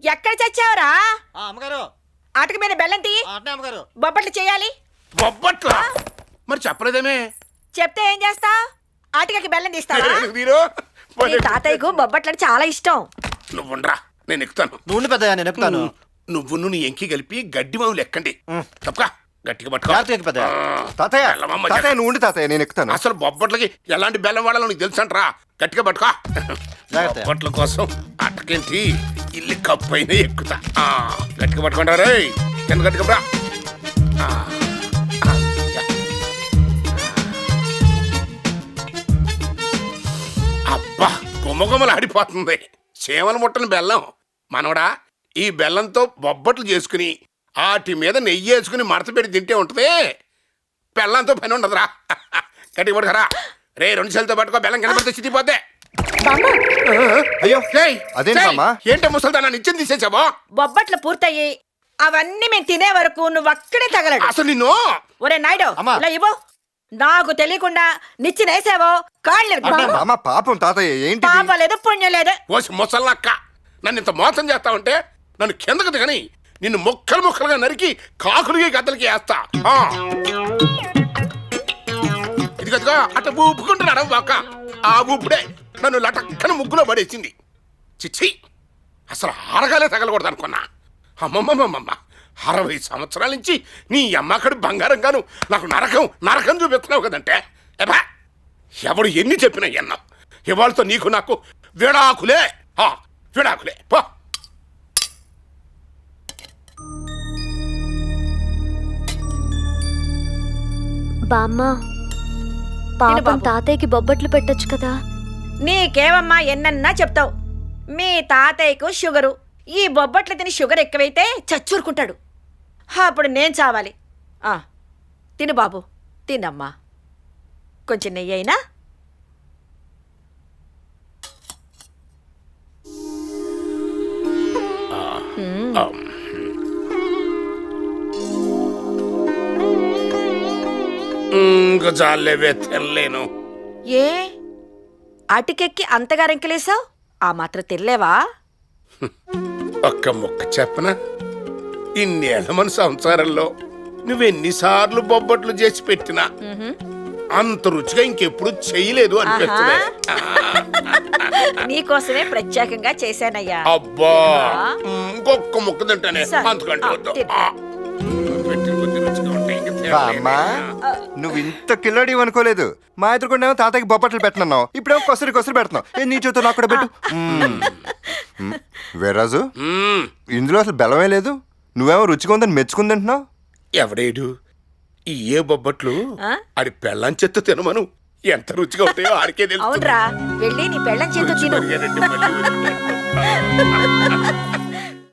ఎక్కడ చచ్చావరా? అమ్మగారు ఆటక మీద బెల్లం తీ. అమ్మగారు బొబ్బట్లు చేయాలి. బొబ్బట్ల మరి చెప్పలేదేమే? చెప్తే ఏం చేస్తా? ఆటకకి బెల్లం తీస్తావా? వీరు నీ తాతయ్యకు బొబ్బట్లు చాలా ఇష్టం. నువ్వుండ్రా, నేను ఎక్కుతాను. నువ్వు పెద్దగా నేను ఎక్కుతాను. నువ్వు నీ ఎంకి కలిపి గడ్డి మావులు ఎక్కండి. తప్పక గట్టిగా పట్టుకో. తాతయ్య బెల్లమమ్మ తాతయ్య నువ్వు ఉండి తాతయ్య నేను ఎక్కుతాను. అసలు బొబ్బట్లకి ఎలాంటి బెల్లం వాడాలో నీకు తెలుసంట్రా. గట్టిగా పట్టుకో. జాగ్రత్త. బొబ్బట్ల కోసం అట్టకేంటి ఇల్లు కప్పు అయినా ఎక్కుతా. గట్టిగా పట్టుకుంటా రే. కింద గట్టిగా రా. అబ్బా గుమ్మగుమ్మలు ఆడిపోతుంది. చేమల ముట్టని బెల్లం మనవడా. ఈ బెల్లంతో బొబ్బట్లు చేసుకుని ఆటి మీద నెయ్యి వేసుకుని మడత పెట్టి తింటే ఉంటుంది. బెల్లంతో పని ఉండదురా. గట్టిగా పట్టుకరా రే. 2 చేతులతో పట్టుకో. బెల్లం కనబడితే చిటిపోద్దే. అయ్యో ఏయ్, అదేంటమ్మా? ఏంటో ముసల్దానా నిత్యం తీసేసావో? బొబ్బట్లు పూర్తయ్యి అవన్నీ మేము తినే వరకు నువ్వు అక్కడే తగలడు. అసలు నిన్ను ఒరే నాయుడు, అమ్మా. ఇలా ఇవ్వు. నాకు తెలియకుండా నిచ్చినేసావో కాళ్ళు అమ్మ పాపం తాతయ్య ఏంటి పాప లేదు పుణ్యం లేదు. ఓసి ముసల్లక్క, నన్ను ఇంత మోసం చేస్తావంటే నన్ను కిందకు దిగని నిన్ను ముక్కలు ముక్కలుగా నరికి కాకులకి గద్దలకి వేస్తా. ఇదిగదిగా అట్ట ఊపుకుంటున్నాడు బాక. ఆ ఊపుడే నన్ను లటక్కన ముగ్గులో పడేసింది. చిచ్చి, అసలు ఆరగాలే తగలకూడదు అనుకున్నా. అమ్మమ్మమ్మమ్మ, 60 సంవత్సరాల నుంచి నీ అమ్మక్కడి బంగారంగాను నాకు నరకం చూపిస్తున్నావు కదంటే. ఏబా, ఎవడు ఎన్ని చెప్పినా ఎన్నావు. ఇవాళతో నీకు నాకు విడాకులే. విడాకులే పో. బామ్మ పాపం తాతయ్యకి బొబ్బట్లు పెట్టొచ్చు కదా. నీకేవమ్మా ఎన్నన్నా చెప్తావు. మీ తాతయ్యకు షుగరు. ఈ బొబ్బట్లు తిని షుగర్ ఎక్కువైతే చచ్చూరుకుంటాడు. అప్పుడు నేను చావాలి. తిను బాబు, తినమ్మా. కొంచెం నెయ్యి అయినా. ఇంకా చాలేవే, తినలేను. ఏ అటుకెక్కి అంతగా రెంకలేసావు? ఆ మాత్రం తినలేవా? ఒక్క ముక్క చెప్పనా? ఇన్నేళ్ల మన సంసారంలో నువ్వెన్నిసార్లు బొబ్బట్లు చేసి పెట్టినా అంత రుచిగా ఇంకెప్పుడు చేయలేదు అనిపిస్తుంది. నీకోసమే ప్రత్యేకంగా చేశానయ్యా. అబ్బా, ఇంకొక్క ముక్క తింటానే, అంతకంటే వద్దు. పెట్టిన కొద్ది రుచిగా ఉంటాయి, ఇంక అమ్మా తినలేను. నువ్వు ఇంత కిల్లడి అనుకోలేదు. మా ఎదురుకుండా తాతయ్యకి బొబ్బట్లు పెట్టినావు, ఇప్పుడేమో కొసరి పెడుతున్నావు. నీ చేతులు నాకు కూడా పెట్టు. వేరాజు, ఇందులో అసలు బెల్లమే లేదు. నువ్వేమో రుచిగా ఉందని మెచ్చుకుంది అంటున్నావు. ఎవడేడు ఈ ఏ బొబ్బట్లు ఆడి పెళ్ళం చెత్త తినమను. ఎంత రుచిగా ఉంటాయో ఆడికే తెలుసు. అవునరా, వెళ్ళి నీ పెళ్ళం చేత తిను. మళ్ళీ